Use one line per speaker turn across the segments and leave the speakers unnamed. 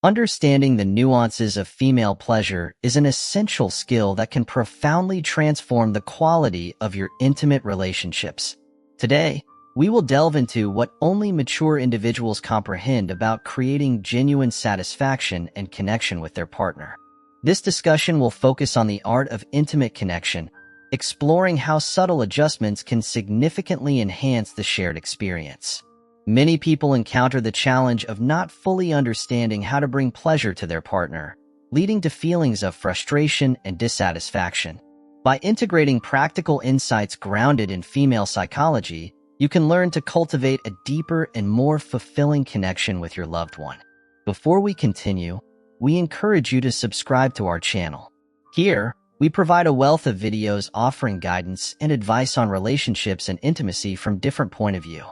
Understanding the nuances of female pleasure is an essential skill that can profoundly transform the quality of your intimate relationships. Today, we will delve into what only mature individuals comprehend about creating genuine satisfaction and connection with their partner. This discussion will focus on the art of intimate connection, exploring how subtle adjustments can significantly enhance the shared experience. Many people encounter the challenge of not fully understanding how to bring pleasure to their partner, leading to feelings of frustration and dissatisfaction. By integrating practical insights grounded in female psychology, you can learn to cultivate a deeper and more fulfilling connection with your loved one. Before we continue, we encourage you to subscribe to our channel. Here, we provide a wealth of videos offering guidance and advice on relationships and intimacy from different points of view.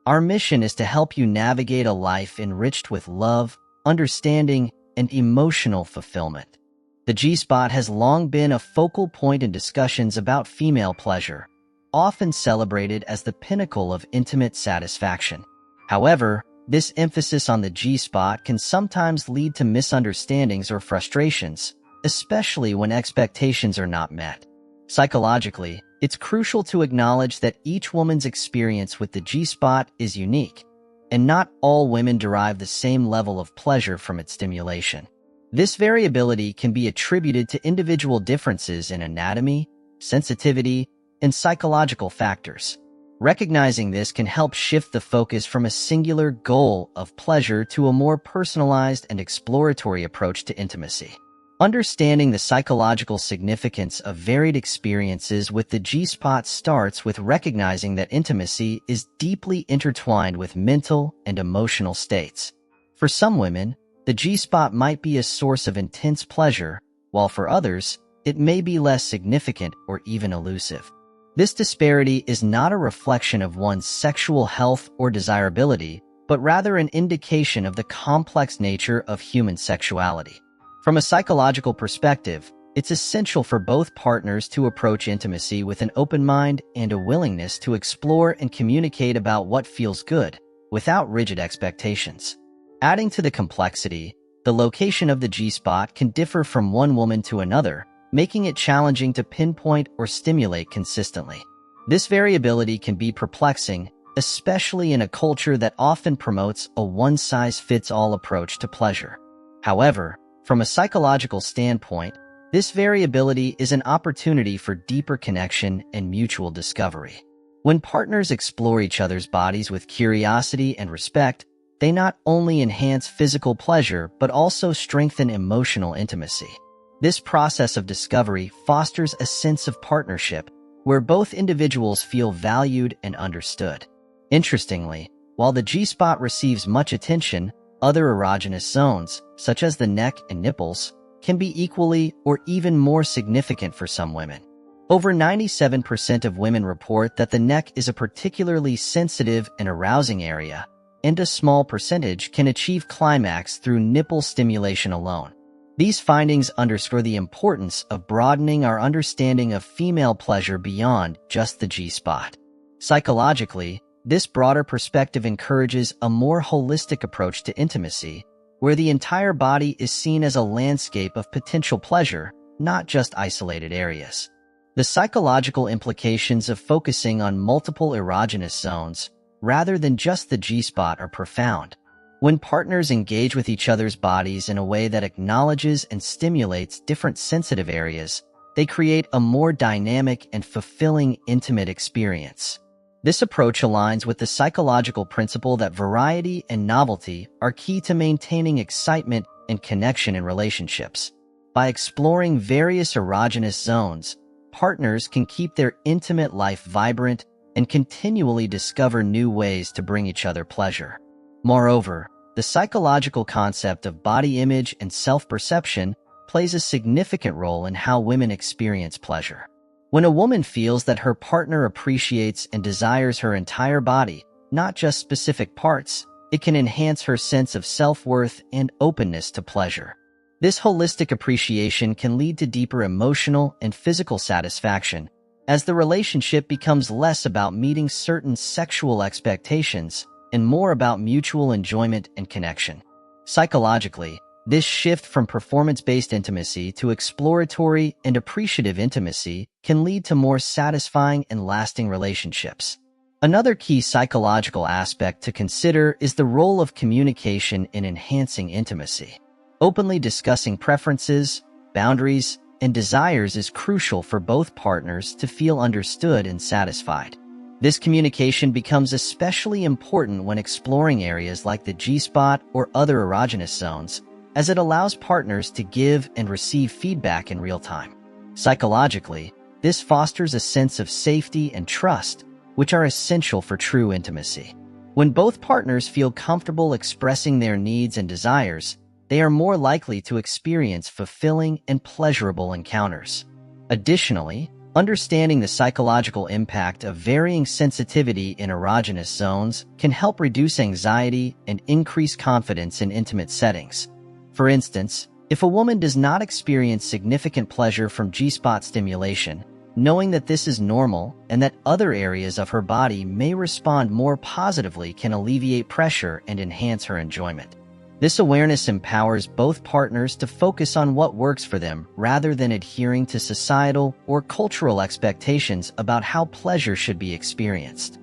Our mission is to help you navigate a life enriched with love, understanding, and emotional fulfillment. The G-spot has long been a focal point in discussions about female pleasure, often celebrated as the pinnacle of intimate satisfaction. However, this emphasis on the G-spot can sometimes lead to misunderstandings or frustrations, especially when expectations are not met. Psychologically, it's crucial to acknowledge that each woman's experience with the G-spot is unique, and not all women derive the same level of pleasure from its stimulation. This variability can be attributed to individual differences in anatomy, sensitivity, and psychological factors. Recognizing this can help shift the focus from a singular goal of pleasure to a more personalized and exploratory approach to intimacy. Understanding the psychological significance of varied experiences with the G-spot starts with recognizing that intimacy is deeply intertwined with mental and emotional states. For some women, the G-spot might be a source of intense pleasure, while for others, it may be less significant or even elusive. This disparity is not a reflection of one's sexual health or desirability, but rather an indication of the complex nature of human sexuality. From a psychological perspective, it's essential for both partners to approach intimacy with an open mind and a willingness to explore and communicate about what feels good, without rigid expectations. Adding to the complexity, the location of the G-spot can differ from one woman to another, making it challenging to pinpoint or stimulate consistently. This variability can be perplexing, especially in a culture that often promotes a one-size-fits-all approach to pleasure. However, from a psychological standpoint, this variability is an opportunity for deeper connection and mutual discovery. When partners explore each other's bodies with curiosity and respect, they not only enhance physical pleasure but also strengthen emotional intimacy. This process of discovery fosters a sense of partnership, where both individuals feel valued and understood. Interestingly, while the G-spot receives much attention, other erogenous zones, such as the neck and nipples, can be equally or even more significant for some women. Over 97% of women report that the neck is a particularly sensitive and arousing area, and a small percentage can achieve climax through nipple stimulation alone. These findings underscore the importance of broadening our understanding of female pleasure beyond just the G-spot. Psychologically, this broader perspective encourages a more holistic approach to intimacy, where the entire body is seen as a landscape of potential pleasure, not just isolated areas. The psychological implications of focusing on multiple erogenous zones, rather than just the G-spot, are profound. When partners engage with each other's bodies in a way that acknowledges and stimulates different sensitive areas, they create a more dynamic and fulfilling intimate experience. This approach aligns with the psychological principle that variety and novelty are key to maintaining excitement and connection in relationships. By exploring various erogenous zones, partners can keep their intimate life vibrant and continually discover new ways to bring each other pleasure. Moreover, the psychological concept of body image and self-perception plays a significant role in how women experience pleasure. When a woman feels that her partner appreciates and desires her entire body, not just specific parts, it can enhance her sense of self-worth and openness to pleasure. This holistic appreciation can lead to deeper emotional and physical satisfaction, as the relationship becomes less about meeting certain sexual expectations and more about mutual enjoyment and connection. Psychologically, This shift from performance-based intimacy to exploratory and appreciative intimacy can lead to more satisfying and lasting relationships. Another key psychological aspect to consider is the role of communication in enhancing intimacy. Openly discussing preferences, boundaries, and desires is crucial for both partners to feel understood and satisfied. This communication becomes especially important when exploring areas like the G-spot or other erogenous zones, as it allows partners to give and receive feedback in real time. Psychologically, this fosters a sense of safety and trust, which are essential for true intimacy. When both partners feel comfortable expressing their needs and desires, they are more likely to experience fulfilling and pleasurable encounters. Additionally, understanding the psychological impact of varying sensitivity in erogenous zones can help reduce anxiety and increase confidence in intimate settings. For instance, if a woman does not experience significant pleasure from G-spot stimulation, knowing that this is normal and that other areas of her body may respond more positively can alleviate pressure and enhance her enjoyment. This awareness empowers both partners to focus on what works for them rather than adhering to societal or cultural expectations about how pleasure should be experienced.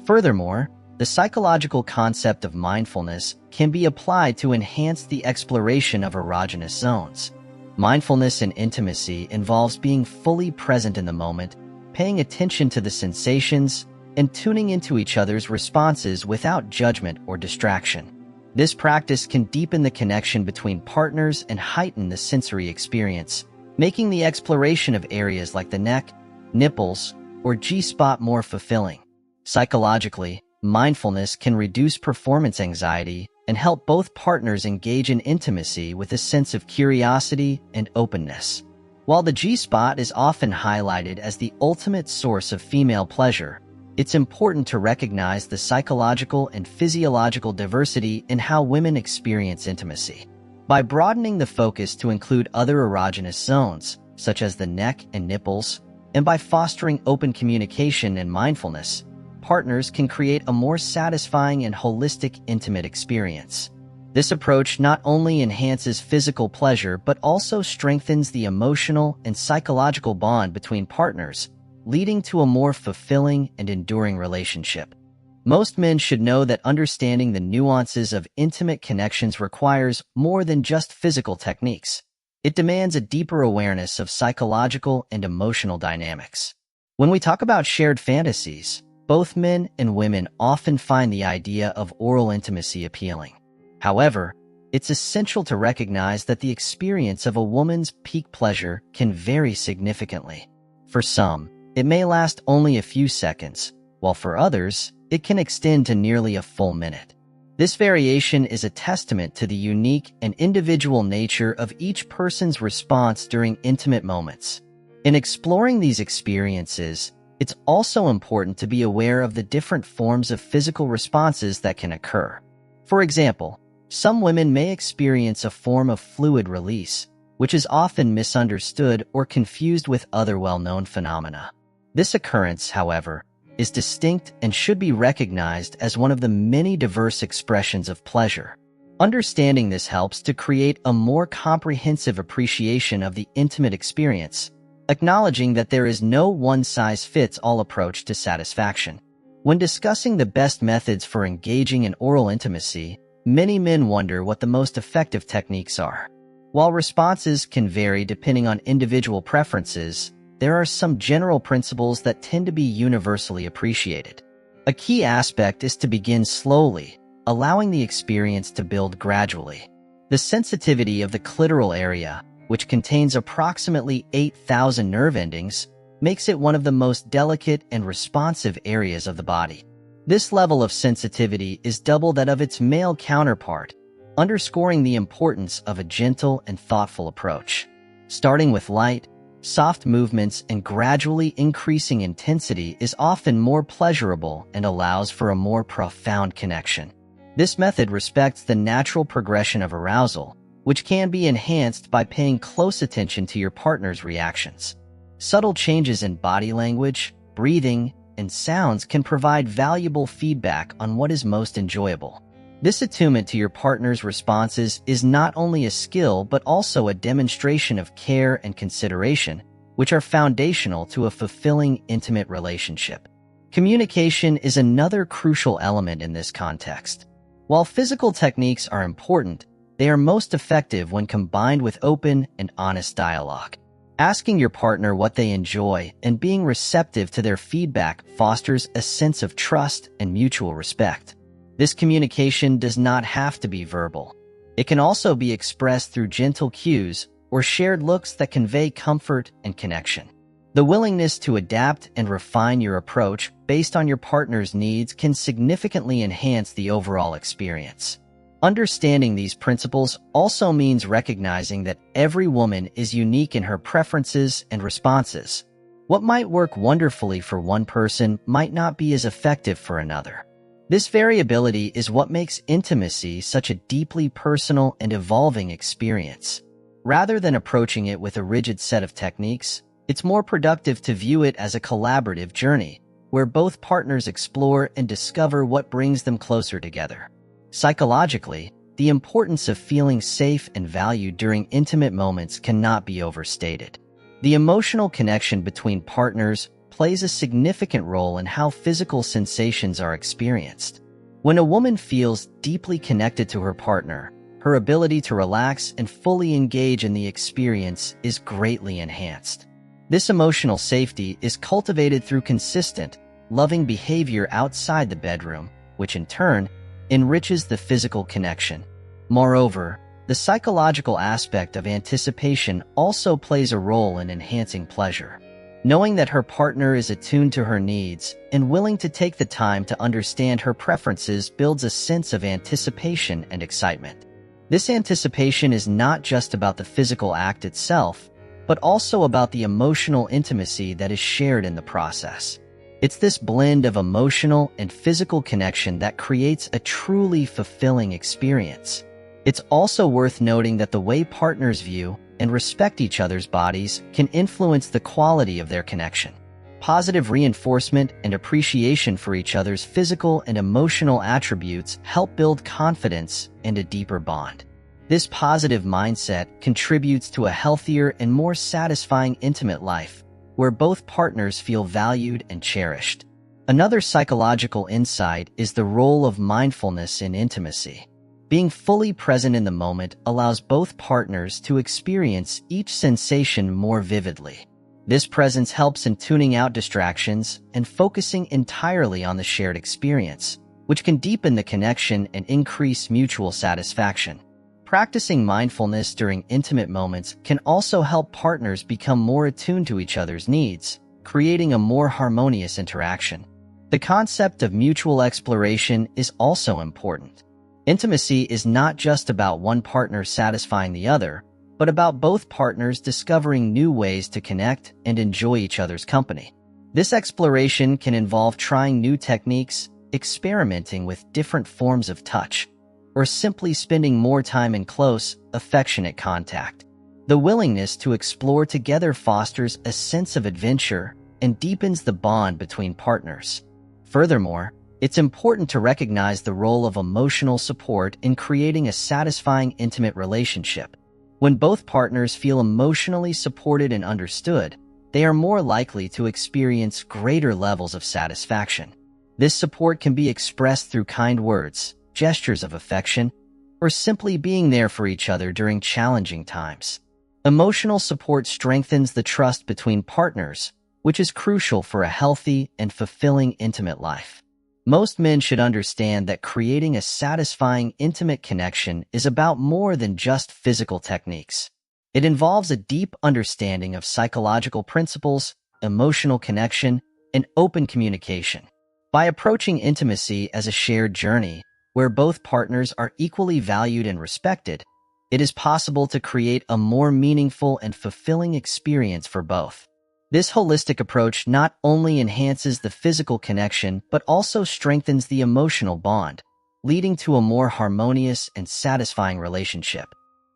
Furthermore, the psychological concept of mindfulness can be applied to enhance the exploration of erogenous zones. Mindfulness in intimacy involves being fully present in the moment, paying attention to the sensations, and tuning into each other's responses without judgment or distraction. This practice can deepen the connection between partners and heighten the sensory experience, making the exploration of areas like the neck, nipples, or G-spot more fulfilling. Psychologically, mindfulness can reduce performance anxiety and help both partners engage in intimacy with a sense of curiosity and openness. While the G-spot is often highlighted as the ultimate source of female pleasure, it's important to recognize the psychological and physiological diversity in how women experience intimacy. By broadening the focus to include other erogenous zones, such as the neck and nipples, and by fostering open communication and mindfulness, partners can create a more satisfying and holistic intimate experience. This approach not only enhances physical pleasure but also strengthens the emotional and psychological bond between partners, leading to a more fulfilling and enduring relationship. Most men should know that understanding the nuances of intimate connections requires more than just physical techniques. It demands a deeper awareness of psychological and emotional dynamics. When we talk about shared fantasies, both men and women often find the idea of oral intimacy appealing. However, it's essential to recognize that the experience of a woman's peak pleasure can vary significantly. For some, it may last only a few seconds, while for others, it can extend to nearly a full minute. This variation is a testament to the unique and individual nature of each person's response during intimate moments. In exploring these experiences, it's also important to be aware of the different forms of physical responses that can occur. For example, some women may experience a form of fluid release, which is often misunderstood or confused with other well-known phenomena. This occurrence, however, is distinct and should be recognized as one of the many diverse expressions of pleasure. Understanding this helps to create a more comprehensive appreciation of the intimate experience, acknowledging that there is no one-size-fits-all approach to satisfaction. When discussing the best methods for engaging in oral intimacy, many men wonder what the most effective techniques are. While responses can vary depending on individual preferences, there are some general principles that tend to be universally appreciated. A key aspect is to begin slowly, allowing the experience to build gradually. The sensitivity of the clitoral area, which contains approximately 8,000 nerve endings, makes it one of the most delicate and responsive areas of the body. This level of sensitivity is double that of its male counterpart, underscoring the importance of a gentle and thoughtful approach. Starting with light, soft movements and gradually increasing intensity is often more pleasurable and allows for a more profound connection. This method respects the natural progression of arousal, which can be enhanced by paying close attention to your partner's reactions. Subtle changes in body language, breathing, and sounds can provide valuable feedback on what is most enjoyable. This attunement to your partner's responses is not only a skill but also a demonstration of care and consideration, which are foundational to a fulfilling, intimate relationship. Communication is another crucial element in this context. While physical techniques are important, they are most effective when combined with open and honest dialogue. Asking your partner what they enjoy and being receptive to their feedback fosters a sense of trust and mutual respect. This communication does not have to be verbal. It can also be expressed through gentle cues or shared looks that convey comfort and connection. The willingness to adapt and refine your approach based on your partner's needs can significantly enhance the overall experience. Understanding these principles also means recognizing that every woman is unique in her preferences and responses. What might work wonderfully for one person might not be as effective for another. This variability is what makes intimacy such a deeply personal and evolving experience. Rather than approaching it with a rigid set of techniques, it's more productive to view it as a collaborative journey, where both partners explore and discover what brings them closer together. Psychologically, the importance of feeling safe and valued during intimate moments cannot be overstated. The emotional connection between partners plays a significant role in how physical sensations are experienced. When a woman feels deeply connected to her partner, her ability to relax and fully engage in the experience is greatly enhanced. This emotional safety is cultivated through consistent, loving behavior outside the bedroom, which in turn enriches the physical connection. Moreover, the psychological aspect of anticipation also plays a role in enhancing pleasure. Knowing that her partner is attuned to her needs and willing to take the time to understand her preferences builds a sense of anticipation and excitement. This anticipation is not just about the physical act itself, but also about the emotional intimacy that is shared in the process. It's this blend of emotional and physical connection that creates a truly fulfilling experience. It's also worth noting that the way partners view and respect each other's bodies can influence the quality of their connection. Positive reinforcement and appreciation for each other's physical and emotional attributes help build confidence and a deeper bond. This positive mindset contributes to a healthier and more satisfying intimate life, where both partners feel valued and cherished. Another psychological insight is the role of mindfulness in intimacy. Being fully present in the moment allows both partners to experience each sensation more vividly. This presence helps in tuning out distractions and focusing entirely on the shared experience, which can deepen the connection and increase mutual satisfaction. Practicing mindfulness during intimate moments can also help partners become more attuned to each other's needs, creating a more harmonious interaction. The concept of mutual exploration is also important. Intimacy is not just about one partner satisfying the other, but about both partners discovering new ways to connect and enjoy each other's company. This exploration can involve trying new techniques, experimenting with different forms of touch, or simply spending more time in close, affectionate contact. The willingness to explore together fosters a sense of adventure and deepens the bond between partners. Furthermore, it's important to recognize the role of emotional support in creating a satisfying intimate relationship. When both partners feel emotionally supported and understood, they are more likely to experience greater levels of satisfaction. This support can be expressed through kind words, gestures of affection, or simply being there for each other during challenging times. Emotional support strengthens the trust between partners, which is crucial for a healthy and fulfilling intimate life. Most men should understand that creating a satisfying, intimate connection is about more than just physical techniques. It involves a deep understanding of psychological principles, emotional connection, and open communication. By approaching intimacy as a shared journey, where both partners are equally valued and respected, it is possible to create a more meaningful and fulfilling experience for both. This holistic approach not only enhances the physical connection but also strengthens the emotional bond, leading to a more harmonious and satisfying relationship.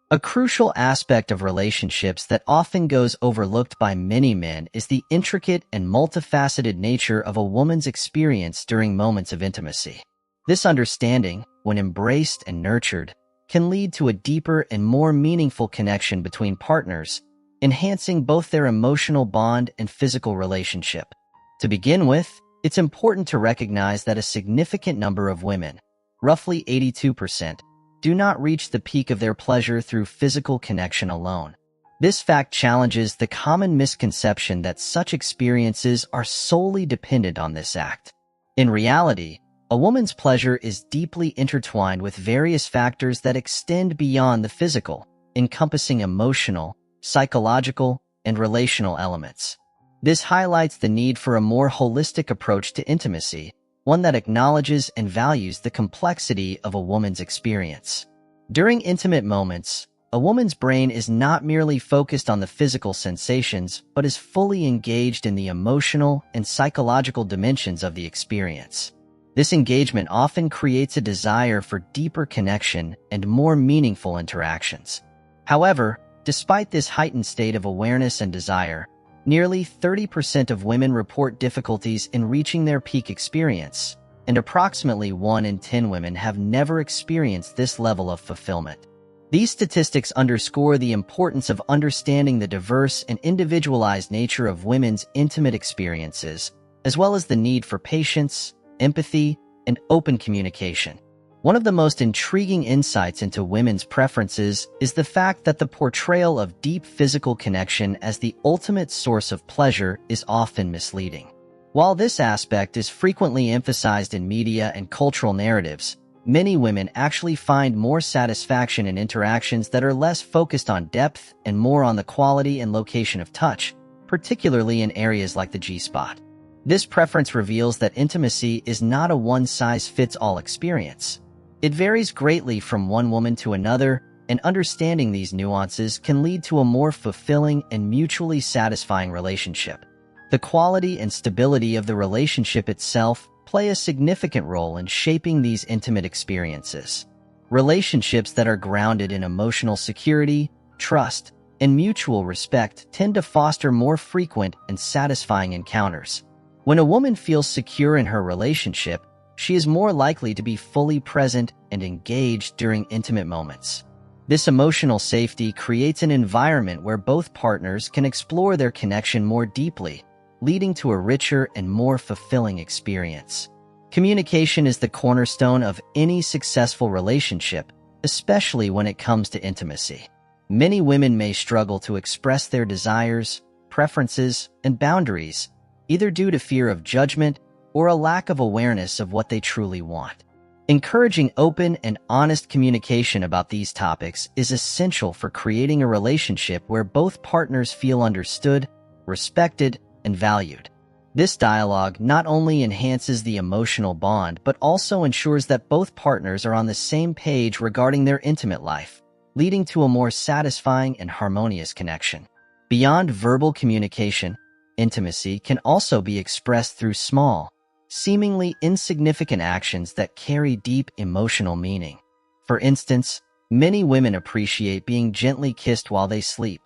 A crucial aspect of relationships that often goes overlooked by many men is the intricate and multifaceted nature of a woman's experience during moments of intimacy. This understanding, when embraced and nurtured, can lead to a deeper and more meaningful connection between partners, enhancing both their emotional bond and physical relationship. To begin with, it's important to recognize that a significant number of women, roughly 82%, do not reach the peak of their pleasure through physical connection alone. This fact challenges the common misconception that such experiences are solely dependent on this act. In reality, a woman's pleasure is deeply intertwined with various factors that extend beyond the physical, encompassing emotional, psychological, and relational elements. This highlights the need for a more holistic approach to intimacy, one that acknowledges and values the complexity of a woman's experience. During intimate moments, a woman's brain is not merely focused on the physical sensations, but is fully engaged in the emotional and psychological dimensions of the experience. This engagement often creates a desire for deeper connection and more meaningful interactions. However, despite this heightened state of awareness and desire, nearly 30% of women report difficulties in reaching their peak experience, and approximately 1 in 10 women have never experienced this level of fulfillment. These statistics underscore the importance of understanding the diverse and individualized nature of women's intimate experiences, as well as the need for patience, empathy, and open communication. One of the most intriguing insights into women's preferences is the fact that the portrayal of deep physical connection as the ultimate source of pleasure is often misleading. While this aspect is frequently emphasized in media and cultural narratives, many women actually find more satisfaction in interactions that are less focused on depth and more on the quality and location of touch, particularly in areas like the G-spot. This preference reveals that intimacy is not a one-size-fits-all experience. It varies greatly from one woman to another, and understanding these nuances can lead to a more fulfilling and mutually satisfying relationship. The quality and stability of the relationship itself play a significant role in shaping these intimate experiences. Relationships that are grounded in emotional security, trust, and mutual respect tend to foster more frequent and satisfying encounters. When a woman feels secure in her relationship, she is more likely to be fully present and engaged during intimate moments. This emotional safety creates an environment where both partners can explore their connection more deeply, leading to a richer and more fulfilling experience. Communication is the cornerstone of any successful relationship, especially when it comes to intimacy. Many women may struggle to express their desires, preferences, and boundaries, either due to fear of judgment or a lack of awareness of what they truly want. Encouraging open and honest communication about these topics is essential for creating a relationship where both partners feel understood, respected, and valued. This dialogue not only enhances the emotional bond but also ensures that both partners are on the same page regarding their intimate life, leading to a more satisfying and harmonious connection. Beyond verbal communication, intimacy can also be expressed through small, seemingly insignificant actions that carry deep emotional meaning. For instance, many women appreciate being gently kissed while they sleep,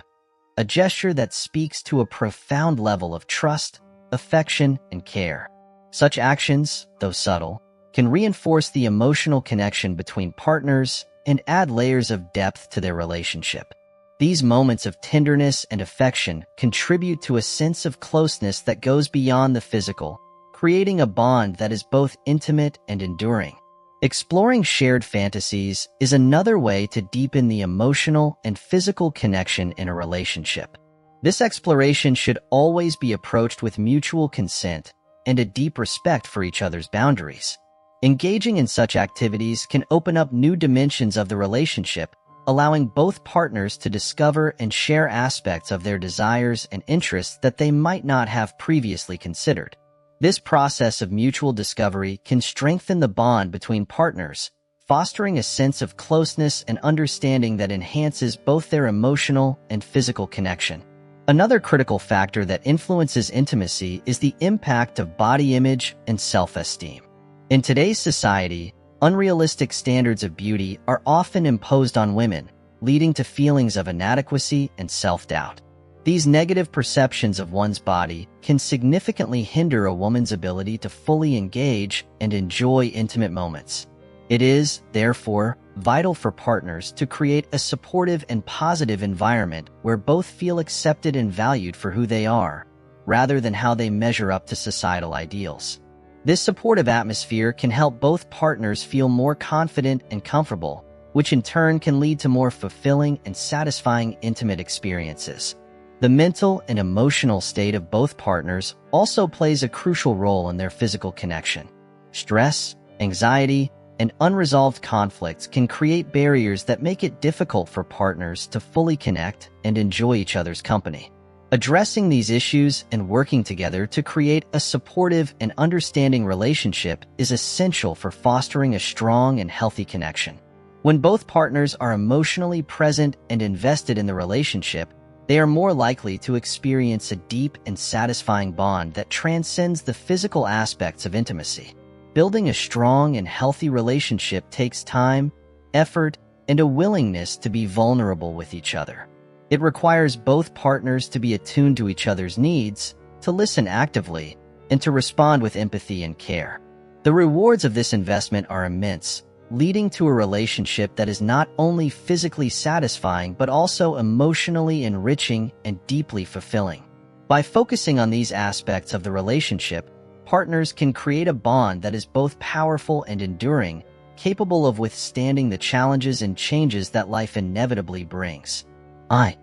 a gesture that speaks to a profound level of trust, affection, and care. Such actions, though subtle, can reinforce the emotional connection between partners and add layers of depth to their relationship. These moments of tenderness and affection contribute to a sense of closeness that goes beyond the physical, creating a bond that is both intimate and enduring. Exploring shared fantasies is another way to deepen the emotional and physical connection in a relationship. This exploration should always be approached with mutual consent and a deep respect for each other's boundaries. Engaging in such activities can open up new dimensions of the relationship, allowing both partners to discover and share aspects of their desires and interests that they might not have previously considered. This process of mutual discovery can strengthen the bond between partners, fostering a sense of closeness and understanding that enhances both their emotional and physical connection. Another critical factor that influences intimacy is the impact of body image and self-esteem. In today's society, unrealistic standards of beauty are often imposed on women, leading to feelings of inadequacy and self-doubt. These negative perceptions of one's body can significantly hinder a woman's ability to fully engage and enjoy intimate moments. It is, therefore, vital for partners to create a supportive and positive environment where both feel accepted and valued for who they are, rather than how they measure up to societal ideals. This supportive atmosphere can help both partners feel more confident and comfortable, which in turn can lead to more fulfilling and satisfying intimate experiences. The mental and emotional state of both partners also plays a crucial role in their physical connection. Stress, anxiety, and unresolved conflicts can create barriers that make it difficult for partners to fully connect and enjoy each other's company. Addressing these issues and working together to create a supportive and understanding relationship is essential for fostering a strong and healthy connection. When both partners are emotionally present and invested in the relationship, they are more likely to experience a deep and satisfying bond that transcends the physical aspects of intimacy. Building a strong and healthy relationship takes time, effort, and a willingness to be vulnerable with each other. It requires both partners to be attuned to each other's needs, to listen actively, and to respond with empathy and care. The rewards of this investment are immense, leading to a relationship that is not only physically satisfying but also emotionally enriching and deeply fulfilling. By focusing on these aspects of the relationship, partners can create a bond that is both powerful and enduring, capable of withstanding the challenges and changes that life inevitably brings. It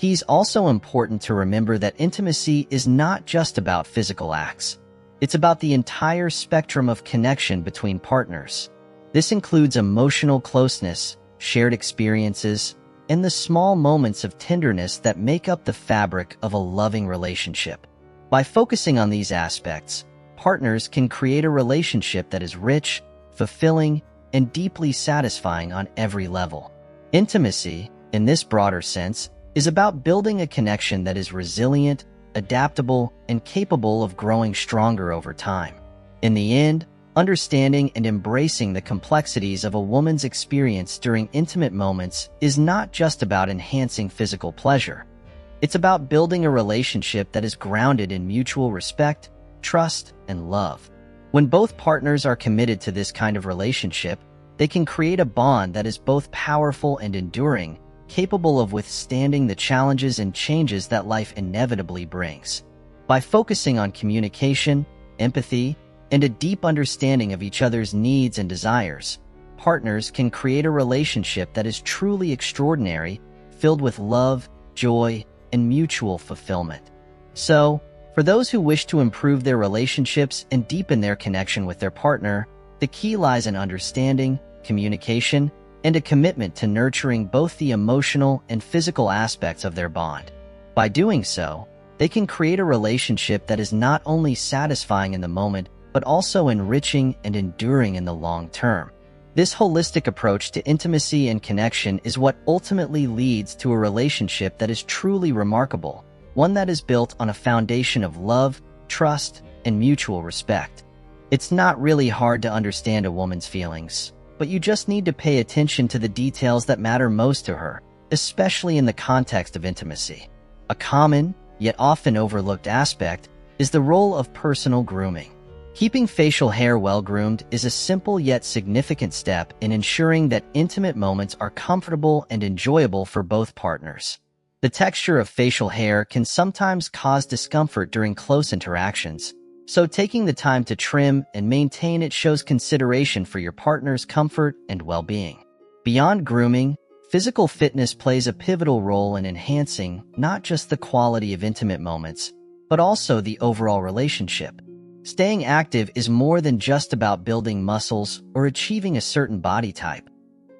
is also important to remember that intimacy is not just about physical acts. It's about the entire spectrum of connection between partners. This includes emotional closeness, shared experiences, and the small moments of tenderness that make up the fabric of a loving relationship. By focusing on these aspects, partners can create a relationship that is rich, fulfilling, and deeply satisfying on every level. Intimacy, in this broader sense, is about building a connection that is resilient, adaptable, and capable of growing stronger over time. In the end, understanding and embracing the complexities of a woman's experience during intimate moments is not just about enhancing physical pleasure. It's about building a relationship that is grounded in mutual respect, trust, and love. When both partners are committed to this kind of relationship, they can create a bond that is both powerful and enduring, capable of withstanding the challenges and changes that life inevitably brings. By focusing on communication, empathy, and a deep understanding of each other's needs and desires, partners can create a relationship that is truly extraordinary, filled with love, joy, and mutual fulfillment. So, for those who wish to improve their relationships and deepen their connection with their partner, the key lies in understanding, communication, and a commitment to nurturing both the emotional and physical aspects of their bond. By doing so, they can create a relationship that is not only satisfying in the moment, but also enriching and enduring in the long term. This holistic approach to intimacy and connection is what ultimately leads to a relationship that is truly remarkable, one that is built on a foundation of love, trust, and mutual respect. It's not really hard to understand a woman's feelings, but you just need to pay attention to the details that matter most to her, especially in the context of intimacy. A common, yet often overlooked aspect is the role of personal grooming. Keeping facial hair well-groomed is a simple yet significant step in ensuring that intimate moments are comfortable and enjoyable for both partners. The texture of facial hair can sometimes cause discomfort during close interactions, so taking the time to trim and maintain it shows consideration for your partner's comfort and well-being. Beyond grooming, physical fitness plays a pivotal role in enhancing not just the quality of intimate moments, but also the overall relationship. Staying active is more than just about building muscles or achieving a certain body type.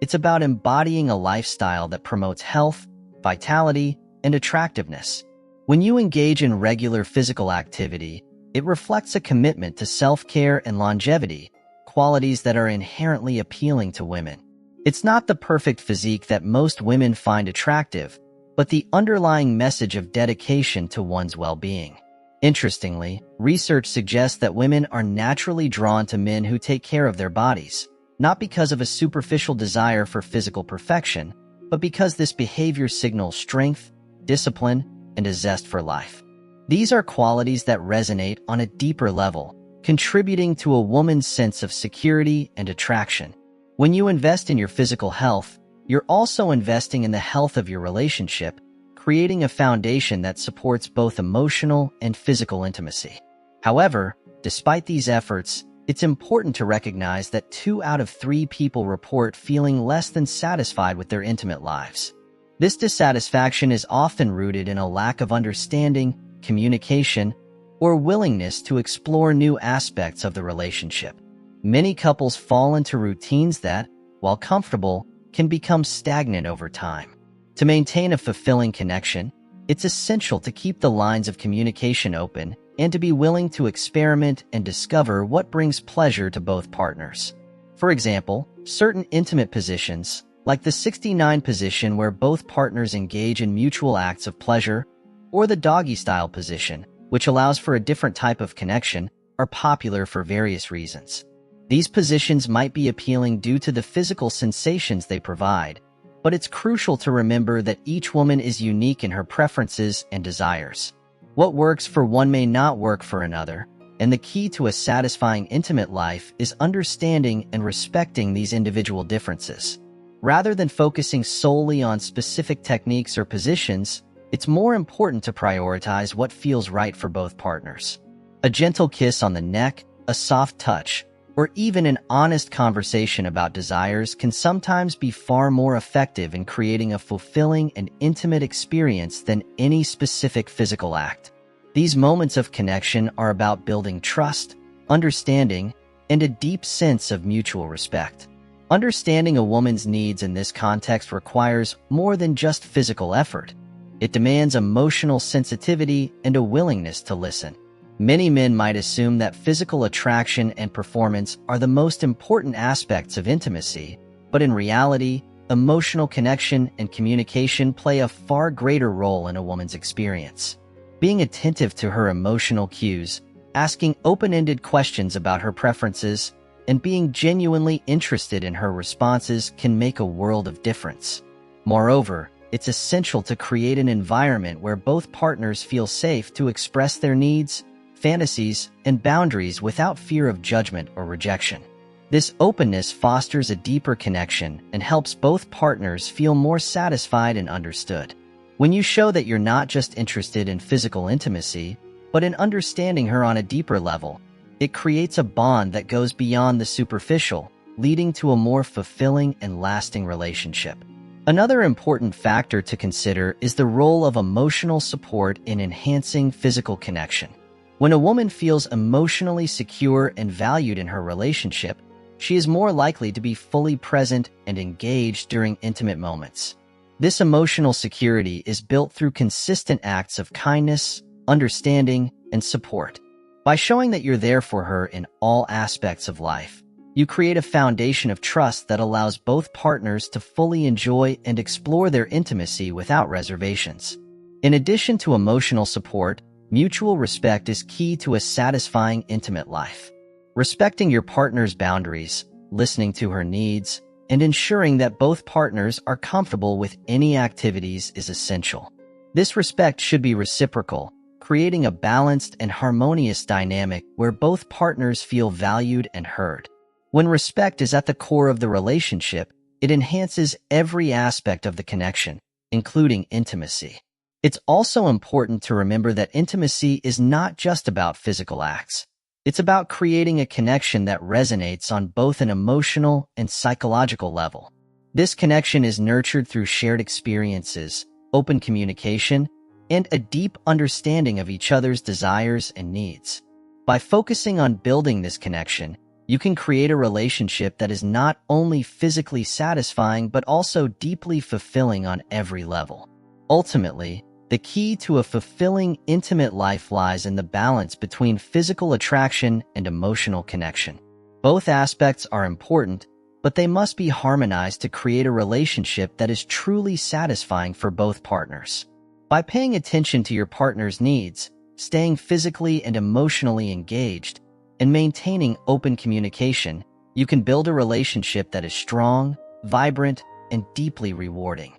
It's about embodying a lifestyle that promotes health, vitality, and attractiveness. When you engage in regular physical activity, it reflects a commitment to self-care and longevity, qualities that are inherently appealing to women. It's not the perfect physique that most women find attractive, but the underlying message of dedication to one's well-being. Interestingly, research suggests that women are naturally drawn to men who take care of their bodies, not because of a superficial desire for physical perfection, but because this behavior signals strength, discipline, and a zest for life. These are qualities that resonate on a deeper level, contributing to a woman's sense of security and attraction. When you invest in your physical health, you're also investing in the health of your relationship, creating a foundation that supports both emotional and physical intimacy. However, despite these efforts, it's important to recognize that 2 out of 3 people report feeling less than satisfied with their intimate lives. This dissatisfaction is often rooted in a lack of understanding, communication, or willingness to explore new aspects of the relationship. Many couples fall into routines that, while comfortable, can become stagnant over time. To maintain a fulfilling connection, it's essential to keep the lines of communication open and to be willing to experiment and discover what brings pleasure to both partners. For example, certain intimate positions, like the 69 position where both partners engage in mutual acts of pleasure, or the doggy-style position, which allows for a different type of connection, are popular for various reasons. These positions might be appealing due to the physical sensations they provide, but it's crucial to remember that each woman is unique in her preferences and desires. What works for one may not work for another, and the key to a satisfying intimate life is understanding and respecting these individual differences. Rather than focusing solely on specific techniques or positions, it's more important to prioritize what feels right for both partners. A gentle kiss on the neck, a soft touch, or even an honest conversation about desires can sometimes be far more effective in creating a fulfilling and intimate experience than any specific physical act. These moments of connection are about building trust, understanding, and a deep sense of mutual respect. Understanding a woman's needs in this context requires more than just physical effort. It demands emotional sensitivity and a willingness to listen. Many men might assume that physical attraction and performance are the most important aspects of intimacy, but in reality, emotional connection and communication play a far greater role in a woman's experience. Being attentive to her emotional cues, asking open-ended questions about her preferences, and being genuinely interested in her responses can make a world of difference. Moreover, it's essential to create an environment where both partners feel safe to express their needs, fantasies, and boundaries without fear of judgment or rejection. This openness fosters a deeper connection and helps both partners feel more satisfied and understood. When you show that you're not just interested in physical intimacy, but in understanding her on a deeper level, it creates a bond that goes beyond the superficial, leading to a more fulfilling and lasting relationship. Another important factor to consider is the role of emotional support in enhancing physical connection. When a woman feels emotionally secure and valued in her relationship, she is more likely to be fully present and engaged during intimate moments. This emotional security is built through consistent acts of kindness, understanding, and support. By showing that you're there for her in all aspects of life, you create a foundation of trust that allows both partners to fully enjoy and explore their intimacy without reservations. In addition to emotional support, mutual respect is key to a satisfying intimate life. Respecting your partner's boundaries, listening to her needs, and ensuring that both partners are comfortable with any activities is essential. This respect should be reciprocal, creating a balanced and harmonious dynamic where both partners feel valued and heard. When respect is at the core of the relationship, it enhances every aspect of the connection, including intimacy. It's also important to remember that intimacy is not just about physical acts. It's about creating a connection that resonates on both an emotional and psychological level. This connection is nurtured through shared experiences, open communication, and a deep understanding of each other's desires and needs. By focusing on building this connection, you can create a relationship that is not only physically satisfying but also deeply fulfilling on every level. Ultimately, the key to a fulfilling, intimate life lies in the balance between physical attraction and emotional connection. Both aspects are important, but they must be harmonized to create a relationship that is truly satisfying for both partners. By paying attention to your partner's needs, staying physically and emotionally engaged, and maintaining open communication, you can build a relationship that is strong, vibrant, and deeply rewarding.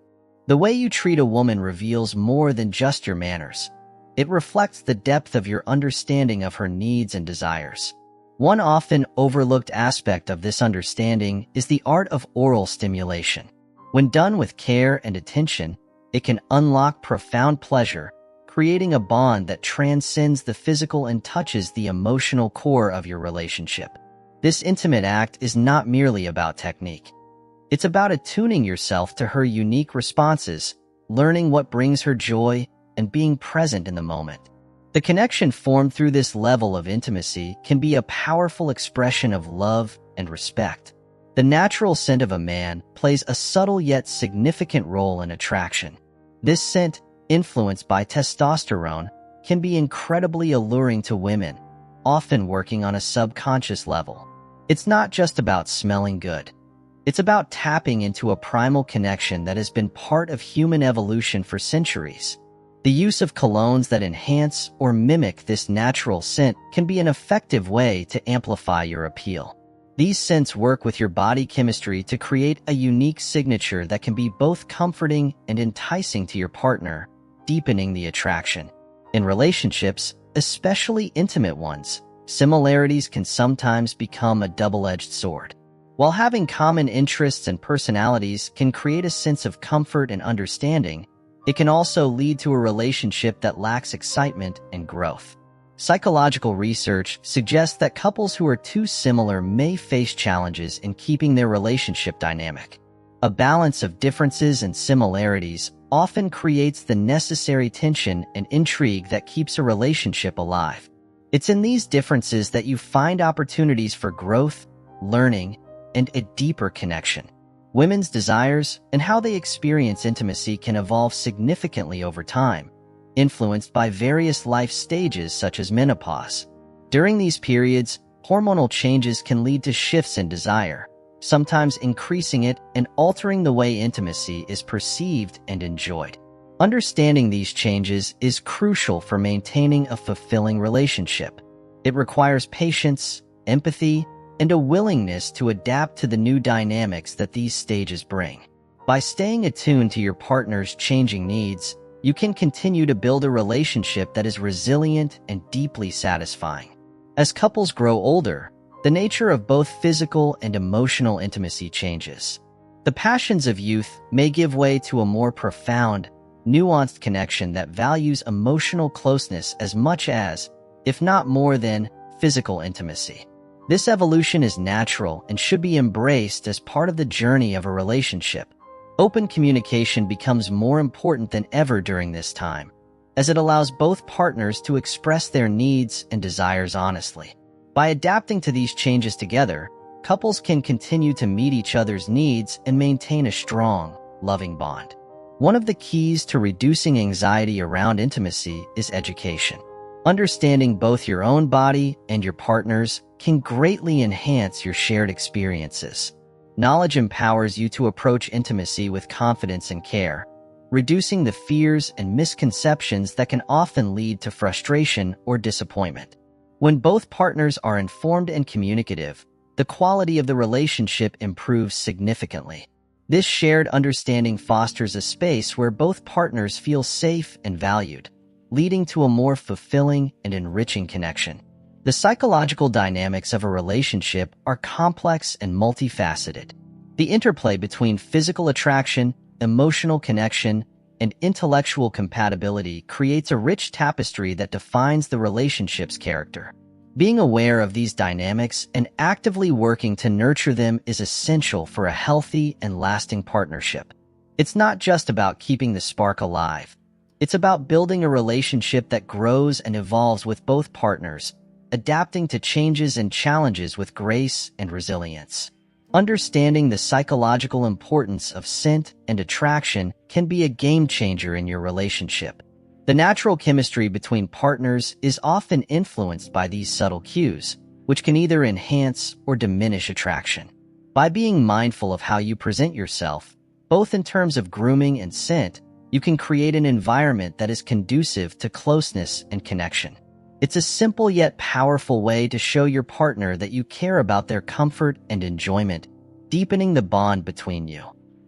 The way you treat a woman reveals more than just your manners. It reflects the depth of your understanding of her needs and desires. One often overlooked aspect of this understanding is the art of oral stimulation. When done with care and attention, it can unlock profound pleasure, creating a bond that transcends the physical and touches the emotional core of your relationship. This intimate act is not merely about technique. It's about attuning yourself to her unique responses, learning what brings her joy, and being present in the moment. The connection formed through this level of intimacy can be a powerful expression of love and respect. The natural scent of a man plays a subtle yet significant role in attraction. This scent, influenced by testosterone, can be incredibly alluring to women, often working on a subconscious level. It's not just about smelling good. It's about tapping into a primal connection that has been part of human evolution for centuries. The use of colognes that enhance or mimic this natural scent can be an effective way to amplify your appeal. These scents work with your body chemistry to create a unique signature that can be both comforting and enticing to your partner, deepening the attraction. In relationships, especially intimate ones, similarities can sometimes become a double-edged sword. While having common interests and personalities can create a sense of comfort and understanding, it can also lead to a relationship that lacks excitement and growth. Psychological research suggests that couples who are too similar may face challenges in keeping their relationship dynamic. A balance of differences and similarities often creates the necessary tension and intrigue that keeps a relationship alive. It's in these differences that you find opportunities for growth, learning, and a deeper connection. Women's desires and how they experience intimacy can evolve significantly over time, influenced by various life stages such as menopause. During these periods, hormonal changes can lead to shifts in desire, sometimes increasing it and altering the way intimacy is perceived and enjoyed. Understanding these changes is crucial for maintaining a fulfilling relationship. It requires patience, empathy, and a willingness to adapt to the new dynamics that these stages bring. By staying attuned to your partner's changing needs, you can continue to build a relationship that is resilient and deeply satisfying. As couples grow older, the nature of both physical and emotional intimacy changes. The passions of youth may give way to a more profound, nuanced connection that values emotional closeness as much as, if not more than, physical intimacy. This evolution is natural and should be embraced as part of the journey of a relationship. Open communication becomes more important than ever during this time, as it allows both partners to express their needs and desires honestly. By adapting to these changes together, couples can continue to meet each other's needs and maintain a strong, loving bond. One of the keys to reducing anxiety around intimacy is education. Understanding both your own body and your partner's can greatly enhance your shared experiences. Knowledge empowers you to approach intimacy with confidence and care, reducing the fears and misconceptions that can often lead to frustration or disappointment. When both partners are informed and communicative, the quality of the relationship improves significantly. This shared understanding fosters a space where both partners feel safe and valued, leading to a more fulfilling and enriching connection. The psychological dynamics of a relationship are complex and multifaceted. The interplay between physical attraction, emotional connection, and intellectual compatibility creates a rich tapestry that defines the relationship's character. Being aware of these dynamics and actively working to nurture them is essential for a healthy and lasting partnership. It's not just about keeping the spark alive. It's about building a relationship that grows and evolves with both partners, adapting to changes and challenges with grace and resilience. Understanding the psychological importance of scent and attraction can be a game changer in your relationship. The natural chemistry between partners is often influenced by these subtle cues, which can either enhance or diminish attraction. By being mindful of how you present yourself, both in terms of grooming and scent, you can create an environment that is conducive to closeness and connection. It's a simple yet powerful way to show your partner that you care about their comfort and enjoyment, deepening the bond between you.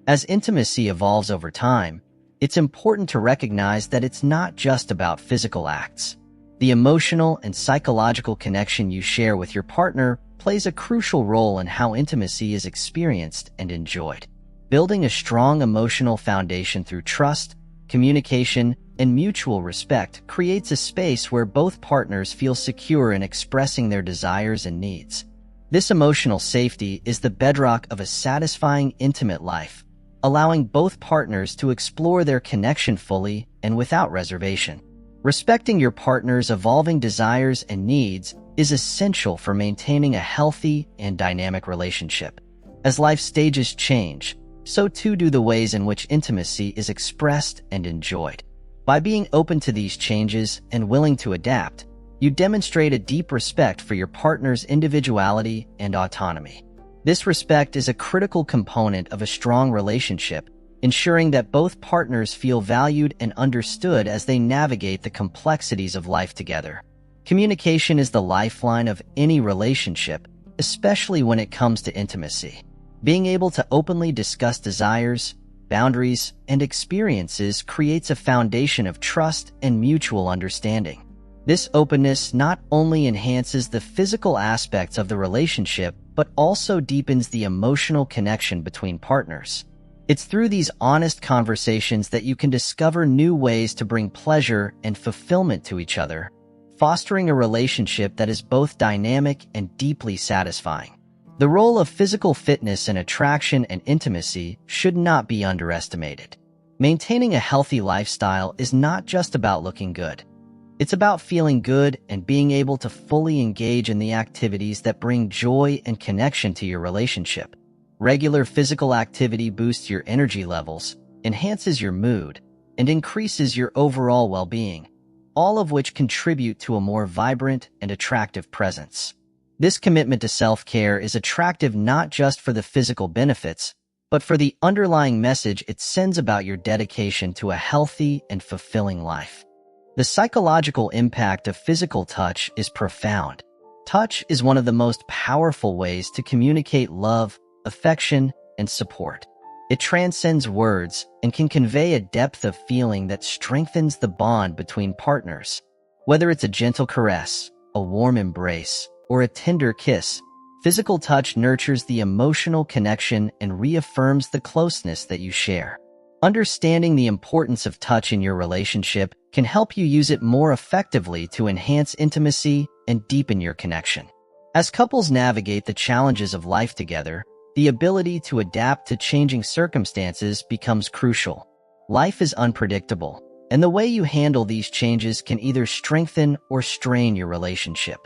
As intimacy evolves over time, it's important to recognize that it's not just about physical acts. The emotional and psychological connection you share with your partner plays a crucial role in how intimacy is experienced and enjoyed. Building a strong emotional foundation through trust, communication, and mutual respect creates a space where both partners feel secure in expressing their desires and needs. This emotional safety is the bedrock of a satisfying, intimate life, allowing both partners to explore their connection fully and without reservation. Respecting your partner's evolving desires and needs is essential for maintaining a healthy and dynamic relationship. As life stages change, so too do the ways in which intimacy is expressed and enjoyed. By being open to these changes and willing to adapt, you demonstrate a deep respect for your partner's individuality and autonomy. This respect is a critical component of a strong relationship, ensuring that both partners feel valued and understood as they navigate the complexities of life together. Communication is the lifeline of any relationship, especially when it comes to intimacy. Being able to openly discuss desires, boundaries, and experiences creates a foundation of trust and mutual understanding. This openness not only enhances the physical aspects of the relationship, but also deepens the emotional connection between partners. It's through these honest conversations that you can discover new ways to bring pleasure and fulfillment to each other, fostering a relationship that is both dynamic and deeply satisfying. The role of physical fitness in attraction and intimacy should not be underestimated. Maintaining a healthy lifestyle is not just about looking good. It's about feeling good and being able to fully engage in the activities that bring joy and connection to your relationship. Regular physical activity boosts your energy levels, enhances your mood, and increases your overall well-being, all of which contribute to a more vibrant and attractive presence. This commitment to self-care is attractive not just for the physical benefits, but for the underlying message it sends about your dedication to a healthy and fulfilling life. The psychological impact of physical touch is profound. Touch is one of the most powerful ways to communicate love, affection, and support. It transcends words and can convey a depth of feeling that strengthens the bond between partners. Whether it's a gentle caress, a warm embrace, or a tender kiss, physical touch nurtures the emotional connection and reaffirms the closeness that you share. Understanding the importance of touch in your relationship can help you use it more effectively to enhance intimacy and deepen your connection. As couples navigate the challenges of life together, the ability to adapt to changing circumstances becomes crucial. Life is unpredictable, and the way you handle these changes can either strengthen or strain your relationship.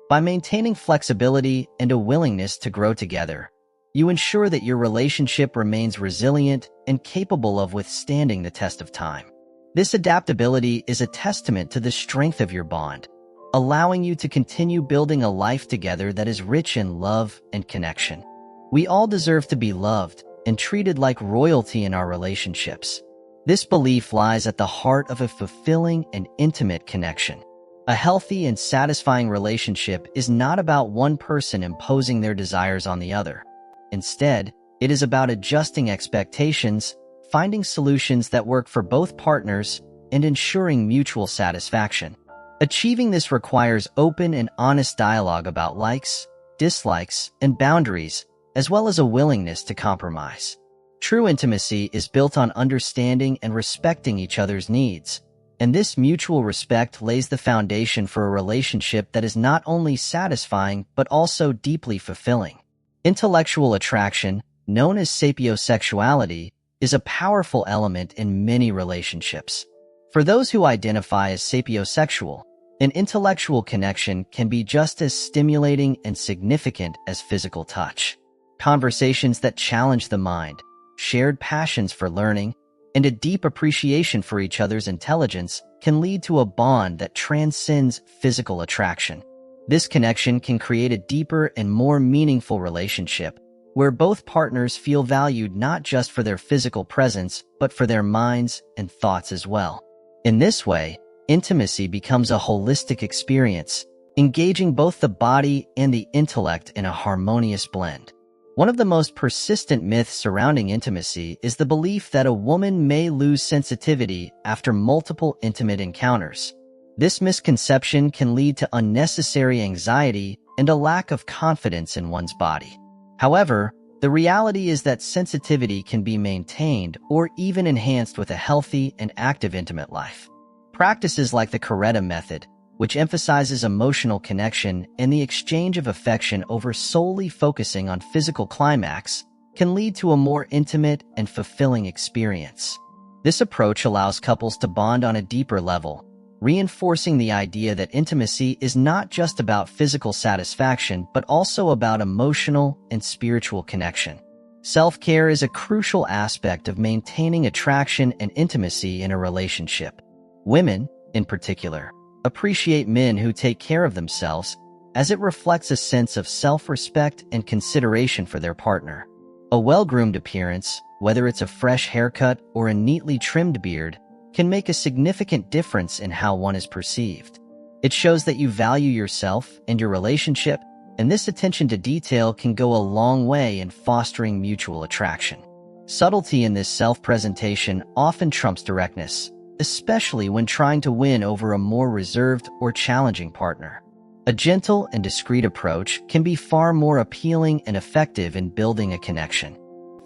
By maintaining flexibility and a willingness to grow together, you ensure that your relationship remains resilient and capable of withstanding the test of time. This adaptability is a testament to the strength of your bond, allowing you to continue building a life together that is rich in love and connection. We all deserve to be loved and treated like royalty in our relationships. This belief lies at the heart of a fulfilling and intimate connection. A healthy and satisfying relationship is not about one person imposing their desires on the other. Instead, it is about adjusting expectations, finding solutions that work for both partners, and ensuring mutual satisfaction. Achieving this requires open and honest dialogue about likes, dislikes, and boundaries, as well as a willingness to compromise. True intimacy is built on understanding and respecting each other's needs, and this mutual respect lays the foundation for a relationship that is not only satisfying but also deeply fulfilling. Intellectual attraction, known as sapiosexuality, is a powerful element in many relationships. For those who identify as sapiosexual, an intellectual connection can be just as stimulating and significant as physical touch. Conversations that challenge the mind, shared passions for learning, and a deep appreciation for each other's intelligence can lead to a bond that transcends physical attraction. This connection can create a deeper and more meaningful relationship, where both partners feel valued not just for their physical presence, but for their minds and thoughts as well. In this way, intimacy becomes a holistic experience, engaging both the body and the intellect in a harmonious blend. One of the most persistent myths surrounding intimacy is the belief that a woman may lose sensitivity after multiple intimate encounters. This misconception can lead to unnecessary anxiety and a lack of confidence in one's body. However, the reality is that sensitivity can be maintained or even enhanced with a healthy and active intimate life. Practices like the Coretta method, which emphasizes emotional connection and the exchange of affection over solely focusing on physical climax, can lead to a more intimate and fulfilling experience. This approach allows couples to bond on a deeper level, reinforcing the idea that intimacy is not just about physical satisfaction but also about emotional and spiritual connection. Self-care is a crucial aspect of maintaining attraction and intimacy in a relationship. Women, in particular, appreciate men who take care of themselves, as it reflects a sense of self-respect and consideration for their partner. A well-groomed appearance, whether it's a fresh haircut or a neatly trimmed beard, can make a significant difference in how one is perceived. It shows that you value yourself and your relationship, and this attention to detail can go a long way in fostering mutual attraction. Subtlety in this self-presentation often trumps directness, especially when trying to win over a more reserved or challenging partner. A gentle and discreet approach can be far more appealing and effective in building a connection.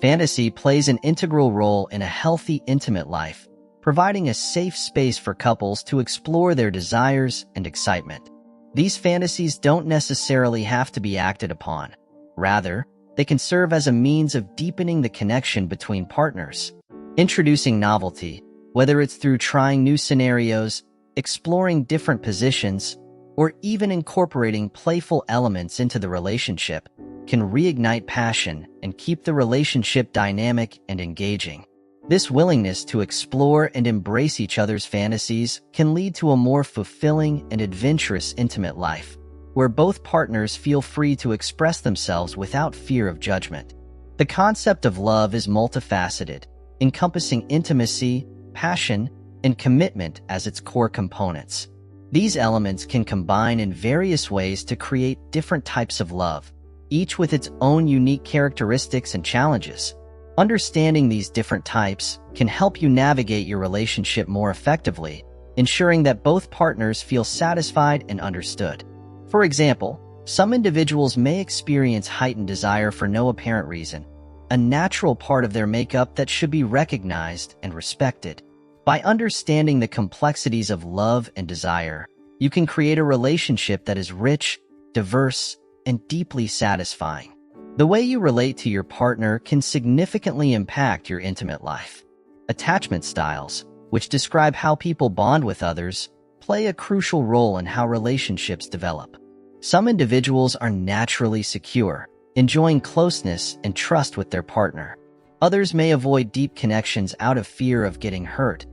Fantasy plays an integral role in a healthy, intimate life, providing a safe space for couples to explore their desires and excitement. These fantasies don't necessarily have to be acted upon. Rather, they can serve as a means of deepening the connection between partners. Introducing novelty, whether it's through trying new scenarios, exploring different positions, or even incorporating playful elements into the relationship, can reignite passion and keep the relationship dynamic and engaging. This willingness to explore and embrace each other's fantasies can lead to a more fulfilling and adventurous intimate life, where both partners feel free to express themselves without fear of judgment. The concept of love is multifaceted, encompassing intimacy, passion, and commitment as its core components. These elements can combine in various ways to create different types of love, each with its own unique characteristics and challenges. Understanding these different types can help you navigate your relationship more effectively, ensuring that both partners feel satisfied and understood. For example, some individuals may experience heightened desire for no apparent reason, a natural part of their makeup that should be recognized and respected. By understanding the complexities of love and desire, you can create a relationship that is rich, diverse, and deeply satisfying. The way you relate to your partner can significantly impact your intimate life. Attachment styles, which describe how people bond with others, play a crucial role in how relationships develop. Some individuals are naturally secure, enjoying closeness and trust with their partner. Others may avoid deep connections out of fear of getting hurt,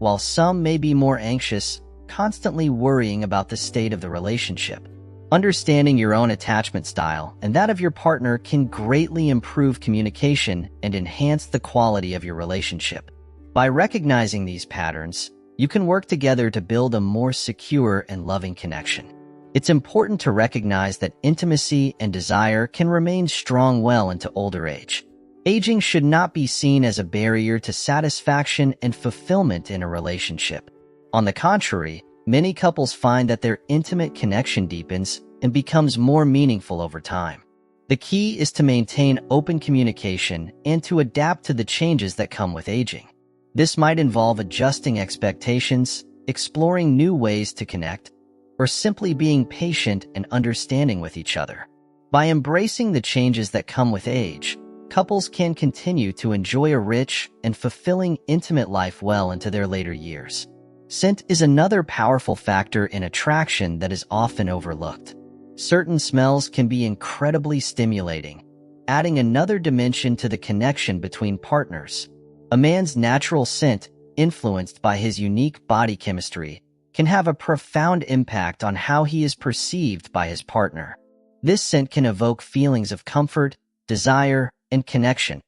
while some may be more anxious, constantly worrying about the state of the relationship. Understanding your own attachment style and that of your partner can greatly improve communication and enhance the quality of your relationship. By recognizing these patterns, you can work together to build a more secure and loving connection. It's important to recognize that intimacy and desire can remain strong well into older age. Aging should not be seen as a barrier to satisfaction and fulfillment in a relationship. On the contrary, many couples find that their intimate connection deepens and becomes more meaningful over time. The key is to maintain open communication and to adapt to the changes that come with aging. This might involve adjusting expectations, exploring new ways to connect, or simply being patient and understanding with each other. By embracing the changes that come with age, couples can continue to enjoy a rich and fulfilling intimate life well into their later years. Scent is another powerful factor in attraction that is often overlooked. Certain smells can be incredibly stimulating, adding another dimension to the connection between partners. A man's natural scent, influenced by his unique body chemistry, can have a profound impact on how he is perceived by his partner. This scent can evoke feelings of comfort, desire, and connection,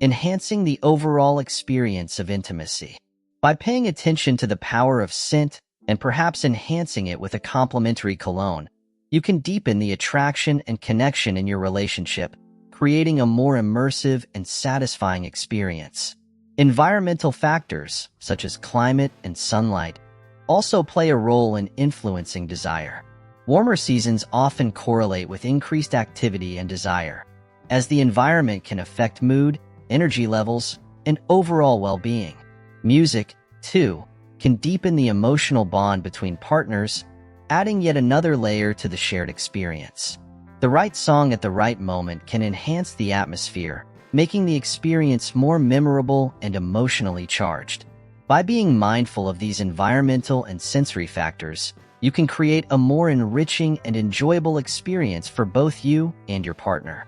enhancing the overall experience of intimacy. By paying attention to the power of scent and perhaps enhancing it with a complementary cologne, you can deepen the attraction and connection in your relationship, creating a more immersive and satisfying experience. Environmental factors, such as climate and sunlight, also play a role in influencing desire. Warmer seasons often correlate with increased activity and desire, as the environment can affect mood, energy levels, and overall well-being. Music, too, can deepen the emotional bond between partners, adding yet another layer to the shared experience. The right song at the right moment can enhance the atmosphere, making the experience more memorable and emotionally charged. By being mindful of these environmental and sensory factors, you can create a more enriching and enjoyable experience for both you and your partner.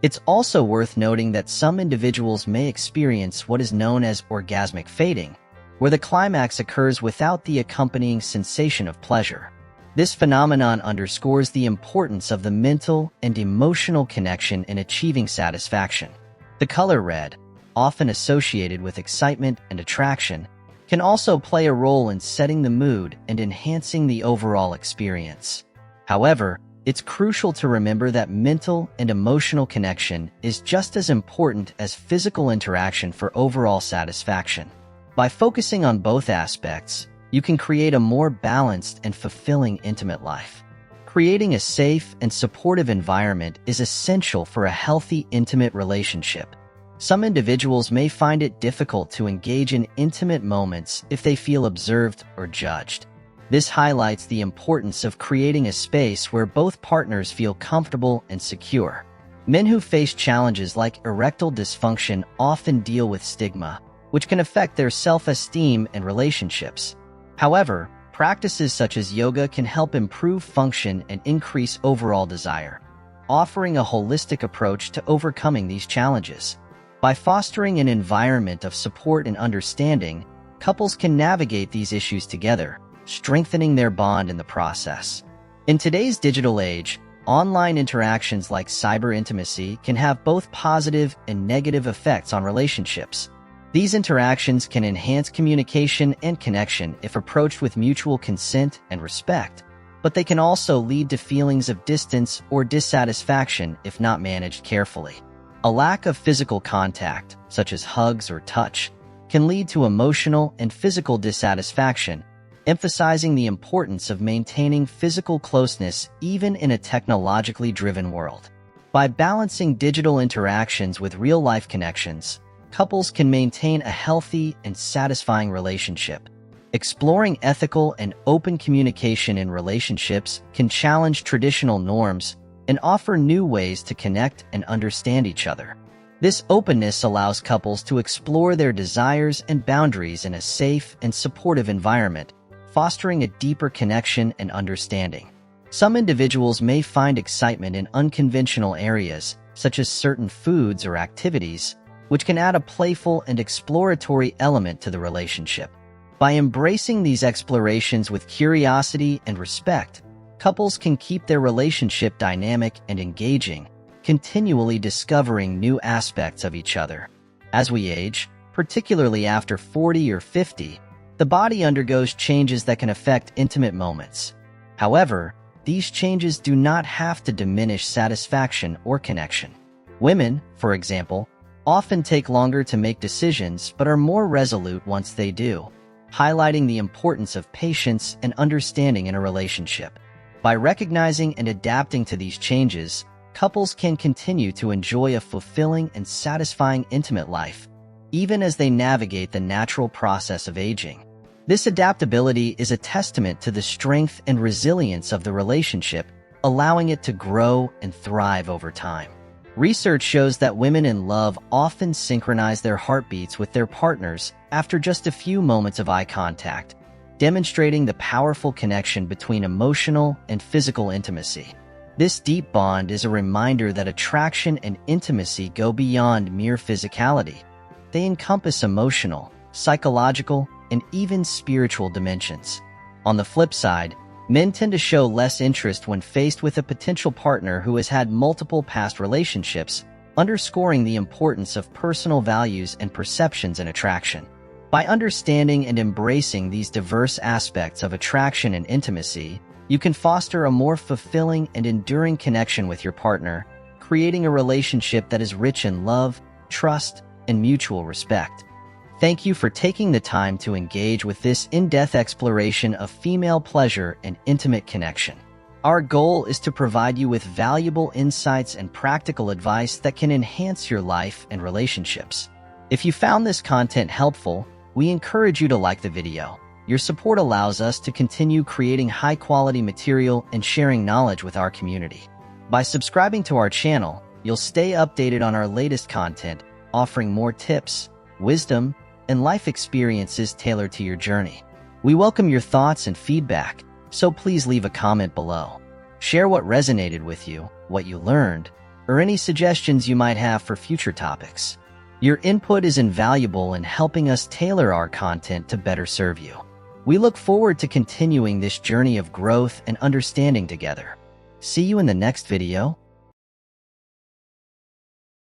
It's also worth noting that some individuals may experience what is known as orgasmic fading, where the climax occurs without the accompanying sensation of pleasure. This phenomenon underscores the importance of the mental and emotional connection in achieving satisfaction. The color red, often associated with excitement and attraction, can also play a role in setting the mood and enhancing the overall experience. However, it's crucial to remember that mental and emotional connection is just as important as physical interaction for overall satisfaction. By focusing on both aspects, you can create a more balanced and fulfilling intimate life. Creating a safe and supportive environment is essential for a healthy, intimate relationship. Some individuals may find it difficult to engage in intimate moments if they feel observed or judged. This highlights the importance of creating a space where both partners feel comfortable and secure. Men who face challenges like erectile dysfunction often deal with stigma, which can affect their self-esteem and relationships. However, practices such as yoga can help improve function and increase overall desire, offering a holistic approach to overcoming these challenges. By fostering an environment of support and understanding, couples can navigate these issues together, strengthening their bond in the process. In today's digital age, online interactions like cyber intimacy can have both positive and negative effects on relationships. These interactions can enhance communication and connection if approached with mutual consent and respect, but they can also lead to feelings of distance or dissatisfaction if not managed carefully. A lack of physical contact, such as hugs or touch, can lead to emotional and physical dissatisfaction, emphasizing the importance of maintaining physical closeness even in a technologically driven world. By balancing digital interactions with real-life connections, couples can maintain a healthy and satisfying relationship. Exploring ethical and open communication in relationships can challenge traditional norms and offer new ways to connect and understand each other. This openness allows couples to explore their desires and boundaries in a safe and supportive environment, fostering a deeper connection and understanding. Some individuals may find excitement in unconventional areas, such as certain foods or activities, which can add a playful and exploratory element to the relationship. By embracing these explorations with curiosity and respect, couples can keep their relationship dynamic and engaging, continually discovering new aspects of each other. As we age, particularly after 40 or 50, the body undergoes changes that can affect intimate moments. However, these changes do not have to diminish satisfaction or connection. Women, for example, often take longer to make decisions but are more resolute once they do, highlighting the importance of patience and understanding in a relationship. By recognizing and adapting to these changes, couples can continue to enjoy a fulfilling and satisfying intimate life, even as they navigate the natural process of aging. This adaptability is a testament to the strength and resilience of the relationship, allowing it to grow and thrive over time. Research shows that women in love often synchronize their heartbeats with their partners after just a few moments of eye contact, demonstrating the powerful connection between emotional and physical intimacy. This deep bond is a reminder that attraction and intimacy go beyond mere physicality. They encompass emotional, psychological, and even spiritual dimensions. On the flip side, men tend to show less interest when faced with a potential partner who has had multiple past relationships, underscoring the importance of personal values and perceptions in attraction. By understanding and embracing these diverse aspects of attraction and intimacy, you can foster a more fulfilling and enduring connection with your partner, creating a relationship that is rich in love, trust, and mutual respect. Thank you for taking the time to engage with this in-depth exploration of female pleasure and intimate connection. Our goal is to provide you with valuable insights and practical advice that can enhance your life and relationships. If you found this content helpful, we encourage you to like the video. Your support allows us to continue creating high-quality material and sharing knowledge with our community. By subscribing to our channel, you'll stay updated on our latest content, offering more tips, wisdom, and life experiences tailored to your journey. We welcome your thoughts and feedback, so please leave a comment below. Share what resonated with you, what you learned, or any suggestions you might have for future topics. Your input is invaluable in helping us tailor our content to better serve you. We look forward to continuing this journey of growth and understanding together. See you in the next video.